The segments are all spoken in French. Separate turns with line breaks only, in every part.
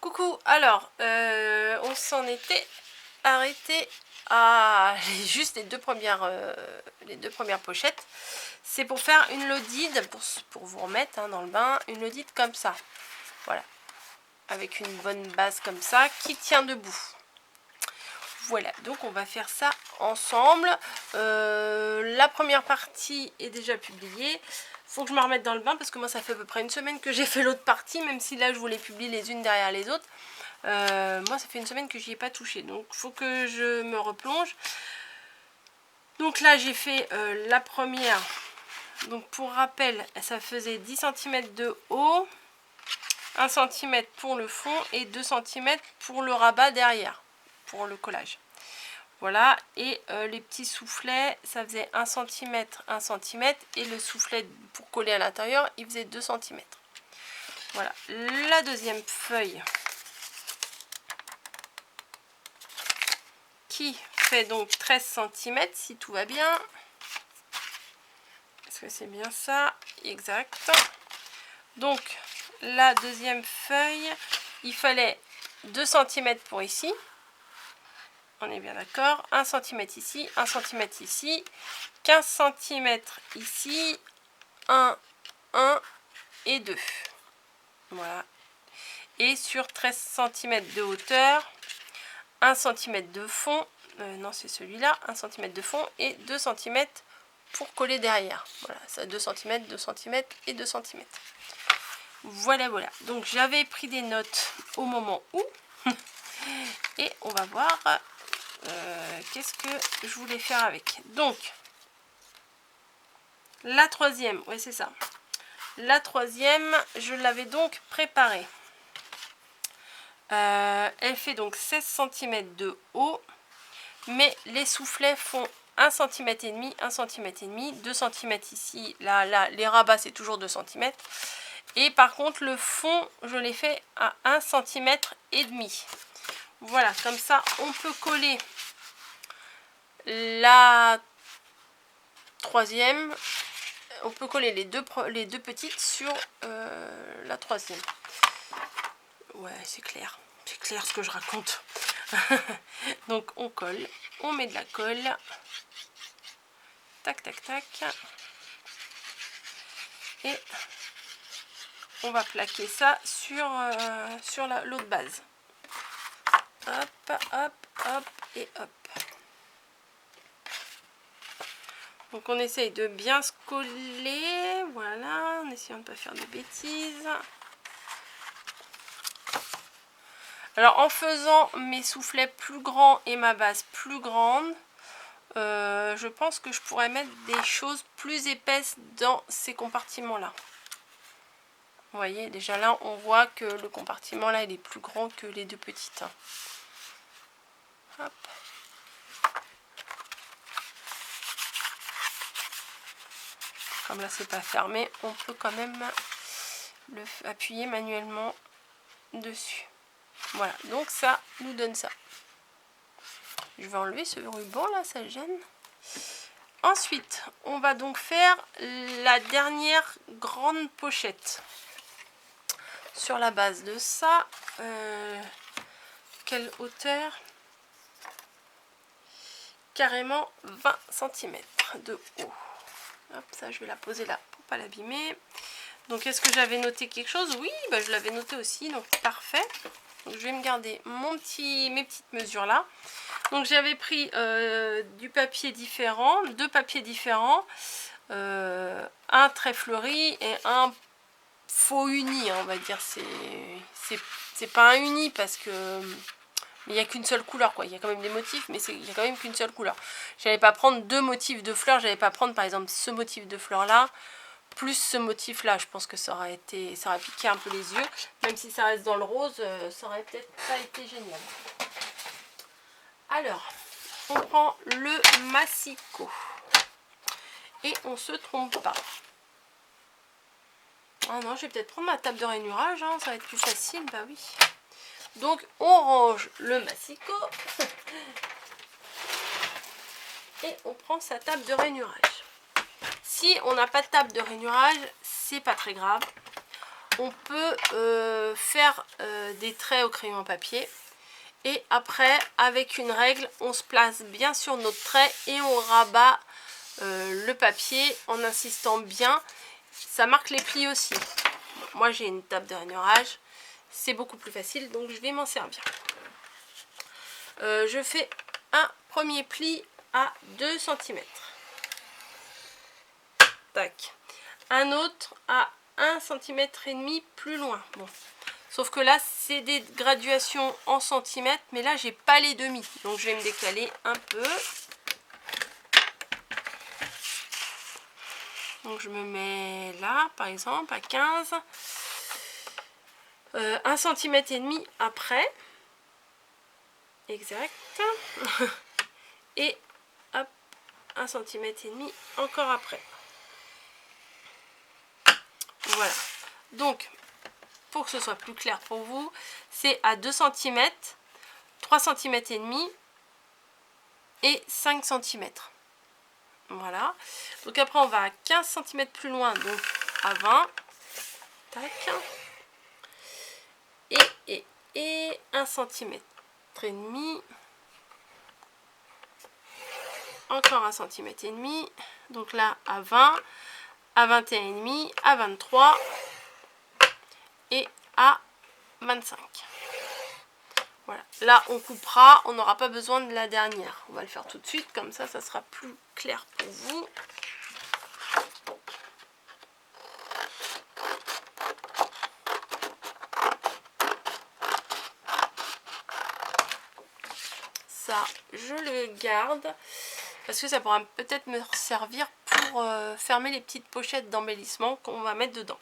Coucou, alors on s'en était arrêté à juste les deux premières pochettes. C'est pour faire une lodide, pour vous remettre dans le bain, une lodide comme ça. Voilà, avec une bonne base comme ça qui tient debout. Voilà, donc on va faire ça ensemble. La première partie est déjà publiée. Faut que je me remette dans le bain parce que moi ça fait à peu près une semaine que j'ai fait l'autre partie, même si là je vous les publie les unes derrière les autres. Moi ça fait une semaine que j'y ai pas touché, donc faut que je me replonge. Donc là j'ai fait la première. Donc pour rappel, ça faisait 10 cm de haut, 1 cm pour le fond et 2 cm pour le rabat derrière, pour le collage. Voilà, et les petits soufflets, ça faisait 1 cm, 1 cm, et le soufflet pour coller à l'intérieur, il faisait 2 cm. Voilà, la deuxième feuille qui fait donc 13 cm, si tout va bien. Est-ce que c'est bien ça? Exact. Donc, la deuxième feuille, il fallait 2 cm pour ici. On est bien d'accord. 1 cm ici, 1 cm ici, 15 cm ici, 1, 1 et 2. Voilà. Et sur 13 cm de hauteur, 1 cm de fond, non c'est celui-là, 1 cm de fond et 2 cm pour coller derrière. Voilà, ça 2 cm, 2 cm et 2 cm. Voilà, voilà. Donc j'avais pris des notes au moment où. Et on va voir qu'est-ce que je voulais faire avec. Donc, la troisième, ouais c'est ça. La troisième, je l'avais donc préparée. Elle fait donc 16 cm de haut, mais les soufflets font 1 cm et demi, 1 cm et demi, 2 cm ici, là, les rabats c'est toujours 2 cm. Et par contre le fond, je l'ai fait à 1 cm et demi. Voilà, comme ça on peut coller la troisième, on peut coller les deux petites sur la troisième. Ouais, c'est clair ce que je raconte. Donc on colle, on met de la colle, tac tac tac, et on va plaquer ça sur l'autre base. Hop, hop, hop et hop. Donc on essaye de bien se coller, voilà, en essayant de ne pas faire de bêtises. Alors en faisant mes soufflets plus grands et ma base plus grande, je pense que je pourrais mettre des choses plus épaisses dans ces compartiments là. Vous voyez, déjà là on voit que le compartiment là il est plus grand que les deux petites. Hop. Comme là c'est pas fermé, on peut quand même appuyer manuellement dessus. Voilà, donc ça nous donne ça. Je vais enlever ce ruban là, ça gêne. Ensuite, on va donc faire la dernière grande pochette. Sur la base de ça, quelle hauteur? Carrément 20 cm de haut. Hop, ça je vais la poser là pour pas l'abîmer. Donc est-ce que j'avais noté quelque chose? Oui, bah, je l'avais noté aussi, donc parfait. Donc, je vais me garder mes petites mesures là. Donc j'avais pris du papier différent, deux papiers différents, un très fleuri et un faux uni, on va dire. C'est pas un uni parce que il n'y a qu'une seule couleur, quoi. Il y a quand même des motifs, mais il n'y a quand même qu'une seule couleur. J'allais pas prendre deux motifs de fleurs, j'allais pas prendre par exemple ce motif de fleurs là plus ce motif là. Je pense que ça aurait piqué un peu les yeux, même si ça reste dans le rose, ça aurait peut-être pas été génial. Alors on prend le massicot et on se trompe pas. Ah non, je vais peut-être prendre ma table de rainurage, hein, ça va être plus facile. Bah oui. Donc on range le massicot et on prend sa table de rainurage. Si on n'a pas de table de rainurage, c'est pas très grave. on peut faire des traits au crayon à papier. Et après, avec une règle, on se place bien sur notre trait et on rabat le papier en insistant bien. Ça marque les plis aussi. Moi, j'ai une table de rainurage. C'est beaucoup plus facile, donc je vais m'en servir. Je fais un premier pli à 2 cm. Tac. Un autre à 1,5 cm plus loin. Bon. Sauf que là, c'est des graduations en centimètres, mais là, j'ai pas les demi. Donc, je vais me décaler un peu. Donc, je me mets là, par exemple, à 15. 1,5 cm après. Exact. Et hop, 1,5 cm encore après. Voilà. Donc, pour que ce soit plus clair pour vous, c'est à 2 cm, 3 cm et demi et 5 cm. Voilà. Donc après on va à 15 cm plus loin, donc à 20. Tac. Et 1 cm et demi. Encore 1 cm et demi. Donc là à 20, à 21 et demi, à 23 et à 25. Voilà. Là, on coupera, on n'aura pas besoin de la dernière. On va le faire tout de suite, comme ça, ça sera plus clair pour vous. Ça, je le garde, parce que ça pourra peut-être me servir pour fermer les petites pochettes d'embellissement qu'on va mettre dedans.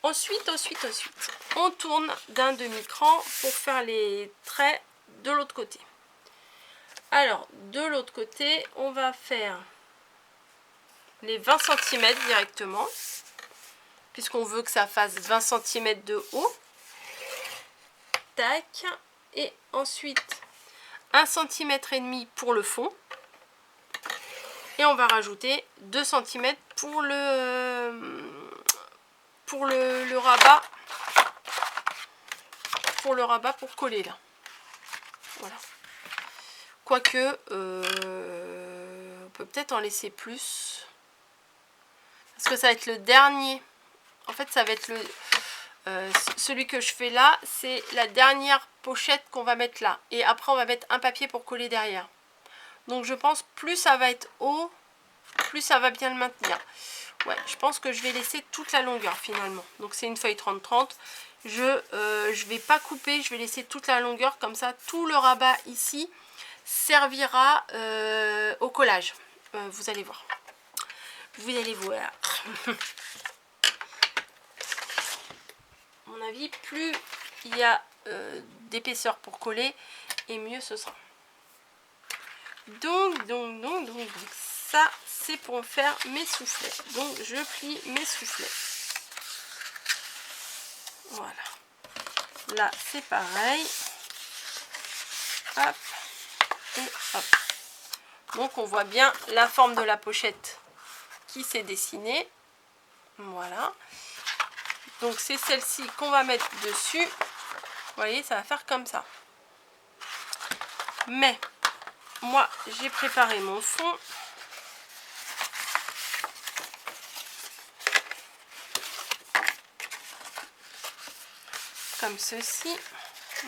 Ensuite, on tourne d'un demi-cran pour faire les traits de l'autre côté. Alors, de l'autre côté, on va faire les 20 cm directement, puisqu'on veut que ça fasse 20 cm de haut. Tac. Et ensuite, 1,5 cm pour le fond. Et on va rajouter 2 cm pour le rabat. Pour le rabat pour coller là. Voilà. Quoique, on peut peut-être en laisser plus. Parce que ça va être le dernier. En fait, ça va être celui que je fais là. C'est la dernière pochette qu'on va mettre là. Et après, on va mettre un papier pour coller derrière. Donc, je pense plus ça va être haut, plus ça va bien le maintenir. Ouais, je pense que je vais laisser toute la longueur finalement. Donc, c'est une feuille 30-30. Je vais pas couper, je vais laisser toute la longueur. Comme ça, tout le rabat ici servira au collage. Vous allez voir. Vous allez voir. À mon avis, plus il y a d'épaisseur pour coller, et mieux ce sera. Donc, ça, c'est pour faire mes soufflets. Donc, je plie mes soufflets. Voilà. Là, c'est pareil. Hop. Et hop. Donc, on voit bien la forme de la pochette qui s'est dessinée. Voilà. Donc, c'est celle-ci qu'on va mettre dessus. Vous voyez, ça va faire comme ça. Mais, moi, j'ai préparé mon fond. Comme ceci.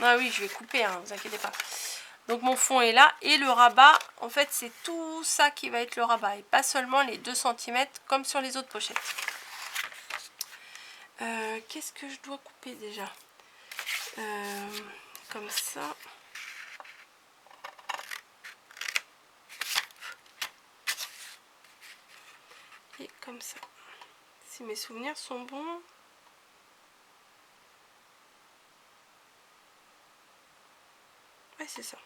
Ah oui, je vais couper, hein, vous inquiétez pas. Donc mon fond est là. Et le rabat, en fait, c'est tout ça qui va être le rabat. Et pas seulement les 2 cm comme sur les autres pochettes. Qu'est-ce que je dois couper déjà? Comme ça. Et comme ça. Si mes souvenirs sont bons. Ouais, c'est ça.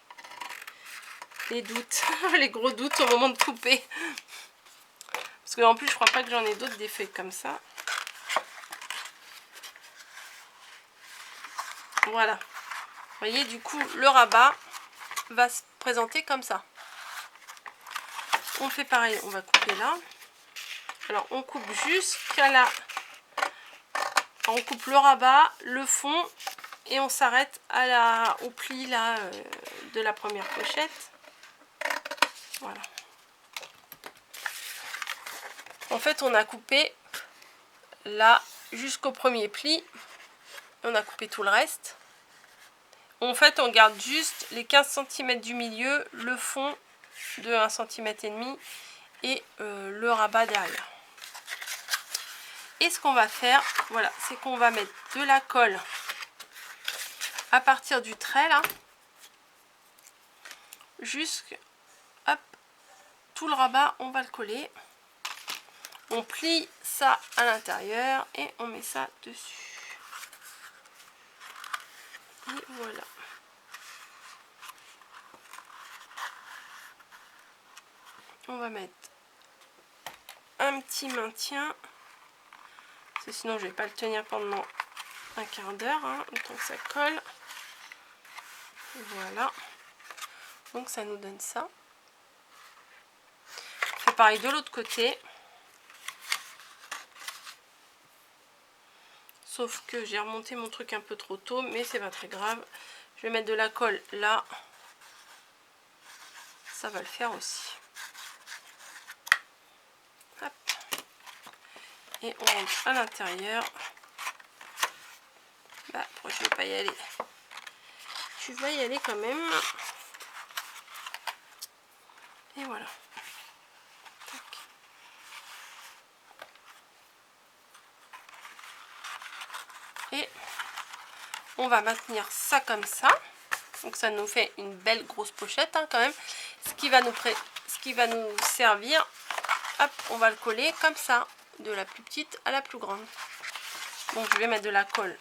Les doutes, les gros doutes au moment de couper. Parce que en plus, je crois pas que j'en ai d'autres des feuilles comme ça. Voilà. Vous voyez, du coup, le rabat va se présenter comme ça. On fait pareil, on va couper là. Alors, on coupe jusqu'à la On coupe le rabat, le fond et on s'arrête au pli là de la première pochette. Voilà. En fait, on a coupé là jusqu'au premier pli. On a coupé tout le reste. En fait, on garde juste les 15 cm du milieu, le fond de 1,5 cm et le rabat derrière. Et ce qu'on va faire, voilà, c'est qu'on va mettre de la colle à partir du trait là, jusqu'à tout le rabat, on va le coller. On plie ça à l'intérieur et on met ça dessus. Et voilà. On va mettre un petit maintien. Parce que sinon je vais pas le tenir pendant un quart d'heure, hein, le temps que ça colle. Voilà. Donc ça nous donne ça. On fait pareil de l'autre côté. Sauf que j'ai remonté mon truc un peu trop tôt, mais c'est pas très grave. Je vais mettre de la colle là. Ça va le faire aussi. Hop. Et on rentre à l'intérieur. Bah, pourquoi je ne vais pas y aller? Tu vas y aller quand même. Et voilà. Tac. Et on va maintenir ça comme ça. Donc ça nous fait une belle grosse pochette hein, quand même. Ce qui va nous servir, hop, on va le coller comme ça, de la plus petite à la plus grande. Donc je vais mettre de la colle.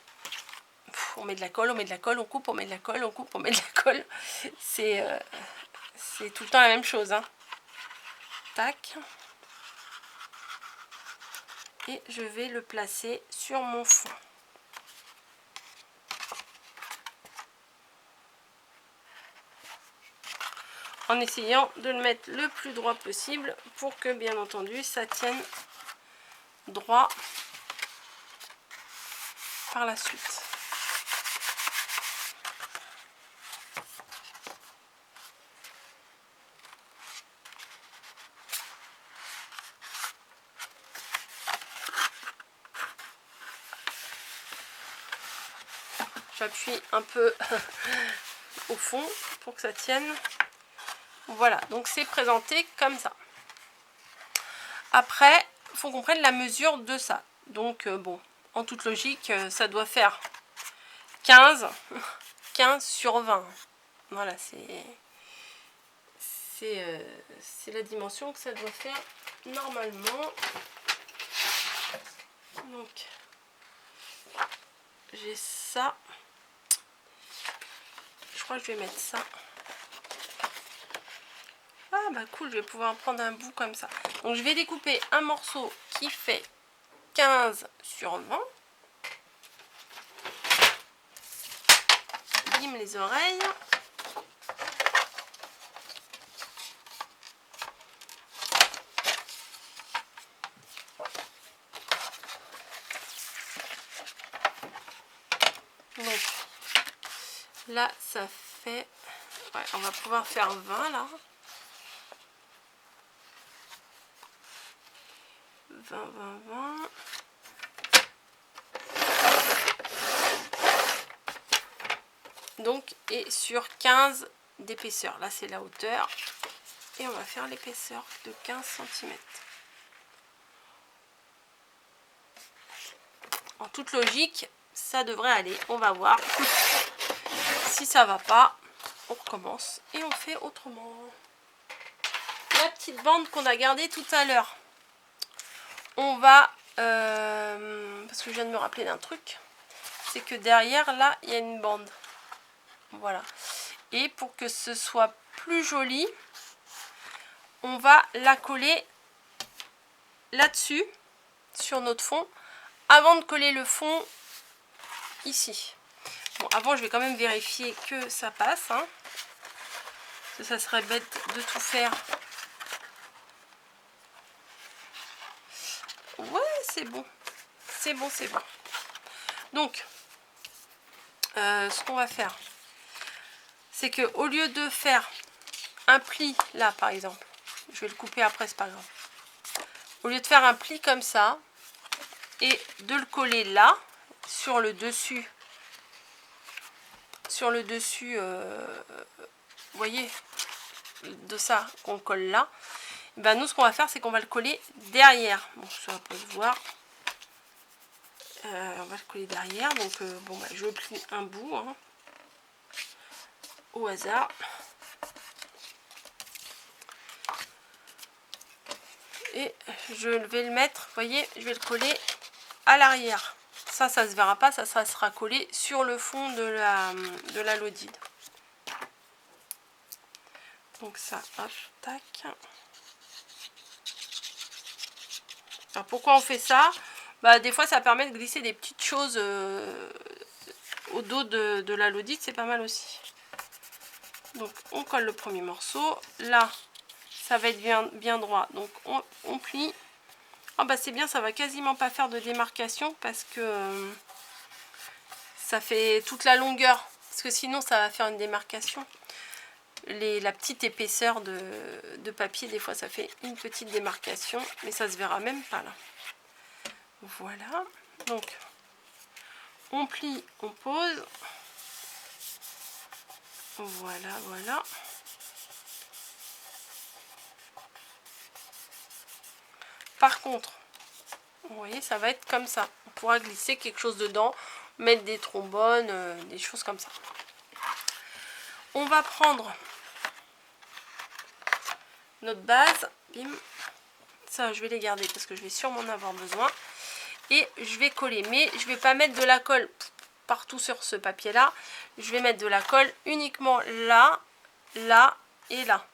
On met de la colle, on met de la colle, on coupe, on met de la colle, on coupe, on met de la colle. C'est tout le temps la même chose. Hein. Tac. Et je vais le placer sur mon fond. En essayant de le mettre le plus droit possible pour que bien entendu ça tienne droit par la suite. J'appuie un peu au fond pour que ça tienne. Voilà, donc c'est présenté comme ça. Après, il faut qu'on prenne la mesure de ça. Donc bon, en toute logique, ça doit faire 15 sur 20. Voilà, c'est la dimension que ça doit faire normalement. Donc, j'ai ça. Je crois que je vais mettre ça. Ah bah cool, je vais pouvoir prendre un bout comme ça. Donc je vais découper un morceau qui fait 15 sur 20. Bim les oreilles. Donc là ça fait... Ouais, on va pouvoir faire 20 là. 20, 20, 20. Donc, et sur 15 d'épaisseur. Là, c'est la hauteur. Et on va faire l'épaisseur de 15 cm. En toute logique, ça devrait aller. On va voir. Si ça va pas, on recommence et on fait autrement. La petite bande qu'on a gardée tout à l'heure. On va... parce que je viens de me rappeler d'un truc. C'est que derrière, là, il y a une bande. Voilà. Et pour que ce soit plus joli, on va la coller là-dessus, sur notre fond, avant de coller le fond ici. Bon, avant, je vais quand même vérifier que ça passe. Hein, parce que ça serait bête de tout faire. Ouais, c'est bon. C'est bon, c'est bon. Donc, ce qu'on va faire, c'est que au lieu de faire un pli là par exemple, je vais le couper après, c'est pas grave. Au lieu de faire un pli comme ça et de le coller là sur le dessus, vous voyez, de ça qu'on colle là, ben nous ce qu'on va faire c'est qu'on va le coller derrière. Bon, ça va pas se voir. On va le coller derrière. Donc bon, bah, je plie un bout hein, au hasard. Et je vais le mettre, vous voyez, je vais le coller à l'arrière. Ça se verra pas, ça sera collé sur le fond de la lodide. Donc ça, hop, tac. Alors pourquoi on fait ça? Bah des fois ça permet de glisser des petites choses au dos de la lodide, c'est pas mal aussi. Donc on colle le premier morceau. Là, ça va être bien droit. Donc on plie. Ah bah c'est bien, ça va quasiment pas faire de démarcation parce que ça fait toute la longueur. Parce que sinon ça va faire une démarcation. La petite épaisseur de papier, des fois ça fait une petite démarcation. Mais ça se verra même pas là. Voilà. Donc on plie, on pose. Voilà, voilà. Par contre, vous voyez, ça va être comme ça. On pourra glisser quelque chose dedans, mettre des trombones, des choses comme ça. On va prendre notre base. Bim. Ça, je vais les garder parce que je vais sûrement en avoir besoin. Et je vais coller. Mais je ne vais pas mettre de la colle partout sur ce papier-là. Je vais mettre de la colle uniquement là, là et là.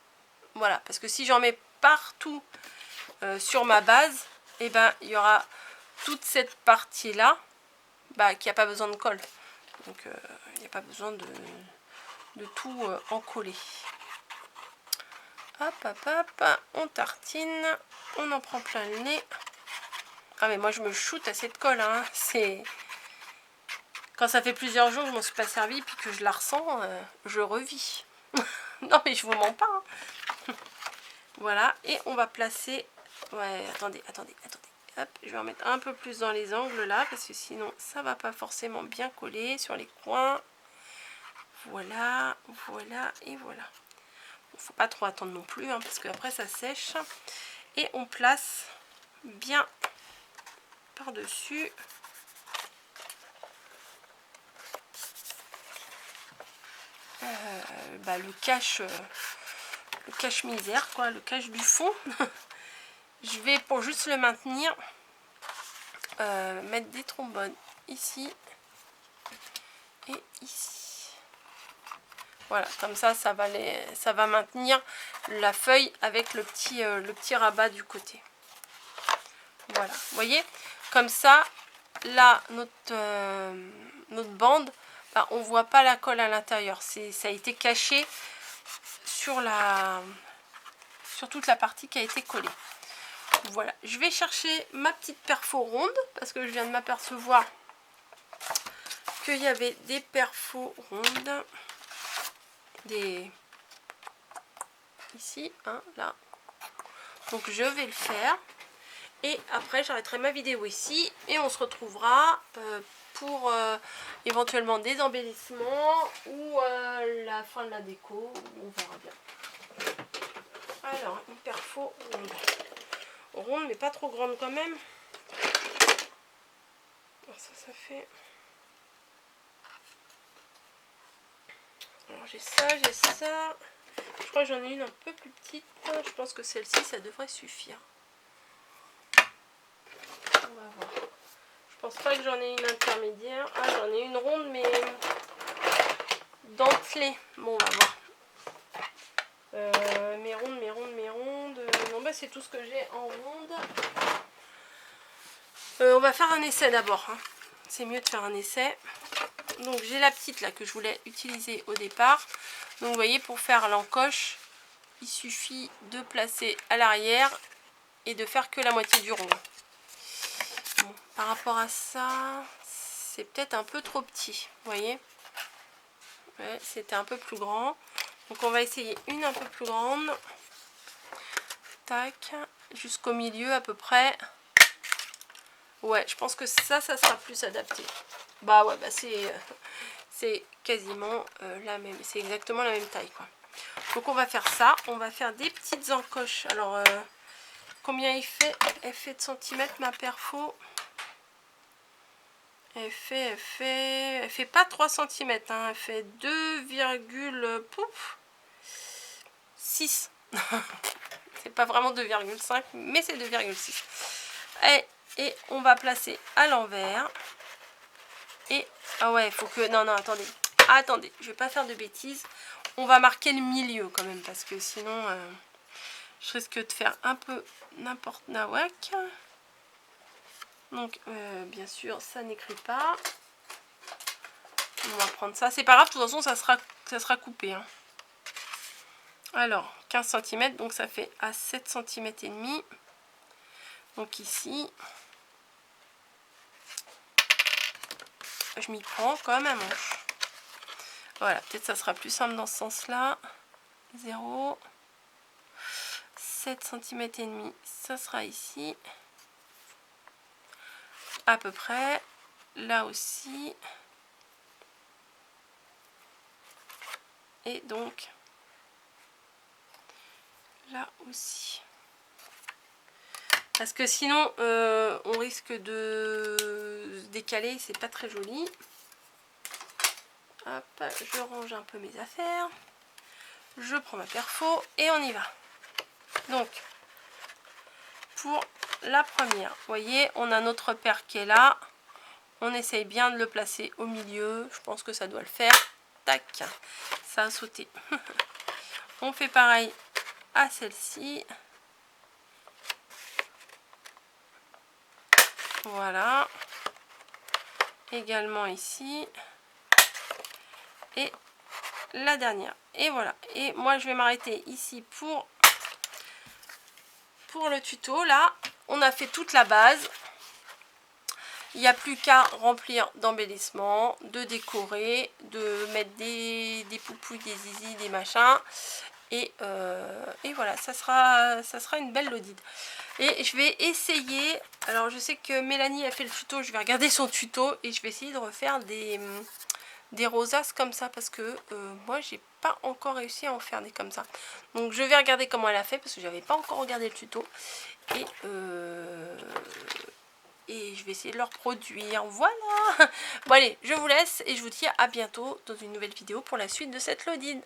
Voilà. Parce que si j'en mets partout sur ma base, et ben il y aura toute cette partie là qui n'a pas besoin de colle, donc il n'y a pas besoin de tout en coller. Hop hop hop, on tartine, on en prend plein le nez. Ah mais moi je me shoot à cette colle hein. C'est quand ça fait plusieurs jours que je m'en suis pas servi puis que je la ressens, je revis. Non mais je vous mens pas hein. Voilà, et on va placer. Ouais, attendez. Hop, je vais en mettre un peu plus dans les angles là, parce que sinon ça va pas forcément bien coller sur les coins. Voilà, voilà et voilà. Bon, faut pas trop attendre non plus, hein, parce que après ça sèche. Et on place bien par-dessus. Le cache-misère, quoi, le cache du fond. Je vais, pour juste le maintenir, mettre des trombones ici et ici. Voilà, comme ça, ça va maintenir la feuille avec le petit rabat du côté. Voilà, vous voyez, comme ça, là, notre bande, on voit pas la colle à l'intérieur. Ça a été caché sur toute la partie qui a été collée. Voilà, je vais chercher ma petite perfo ronde parce que je viens de m'apercevoir qu'il y avait des perfos rondes. Ici, hein, là. Donc je vais le faire. Et après j'arrêterai ma vidéo ici. Et on se retrouvera pour éventuellement des embellissements ou la fin de la déco. On verra bien. Alors, une perfo ronde. Ronde mais pas trop grande quand même. Alors ça fait... Alors j'ai ça. Je crois que j'en ai une un peu plus petite. Je pense que celle-ci, ça devrait suffire. On va voir. Je pense pas que j'en ai une intermédiaire. Ah, j'en ai une ronde, mais dentelée. Bon, on va voir. Mes rondes. Non, bah c'est tout ce que j'ai en ronde. On va faire un essai d'abord. Hein. C'est mieux de faire un essai. Donc j'ai la petite là que je voulais utiliser au départ. Donc vous voyez, pour faire l'encoche, il suffit de placer à l'arrière et de faire que la moitié du rond. Bon, par rapport à ça, c'est peut-être un peu trop petit, vous voyez. Ouais, c'était un peu plus grand. Donc on va essayer une un peu plus grande. Tac, jusqu'au milieu à peu près. Ouais, je pense que ça sera plus adapté. Bah ouais, bah c'est quasiment la même, c'est exactement la même taille quoi. Donc on va faire ça, on va faire des petites encoches. Alors combien il fait? Elle fait de centimètres ma perfo? Elle fait pas 3 cm, hein, elle fait 2,6. C'est pas vraiment 2,5, mais c'est 2,6. Et on va placer à l'envers. Et ah ouais, il faut que... Non, attendez. Attendez, je vais pas faire de bêtises. On va marquer le milieu quand même, parce que sinon, je risque de faire un peu n'importe nawak. Donc, bien sûr, ça n'écrit pas. On va prendre ça. C'est pas grave, de toute façon, ça sera coupé. Hein. Alors, 15 cm, donc ça fait à 7 cm et demi. Donc ici, je m'y prends comme un manche. Voilà, peut-être ça sera plus simple dans ce sens-là. 0. 7 cm et demi, ça sera ici. À peu près. Là aussi. Et donc, là aussi. Parce que sinon, on risque de se décaler, c'est pas très joli. Hop, je range un peu mes affaires. Je prends ma perfo et on y va. Donc, pour la première, vous voyez, on a notre paire qui est là. On essaye bien de le placer au milieu. Je pense que ça doit le faire. Tac, ça a sauté. On fait pareil à celle-ci. Voilà. Également ici. Et la dernière. Et voilà. Et moi, je vais m'arrêter ici pour le tuto. Là, on a fait toute la base. Il n'y a plus qu'à remplir d'embellissements, de décorer, de mettre des poupouilles, des zizi, des machins. Et voilà, ça sera une belle lodide. Et je vais essayer, alors je sais que Mélanie a fait le tuto, je vais regarder son tuto et je vais essayer de refaire des rosaces comme ça parce que moi j'ai pas encore réussi à en faire des comme ça. Donc je vais regarder comment elle a fait parce que j'avais pas encore regardé le tuto. Et je vais essayer de le reproduire. Voilà. Bon allez, je vous laisse et je vous dis à bientôt dans une nouvelle vidéo pour la suite de cette lodide.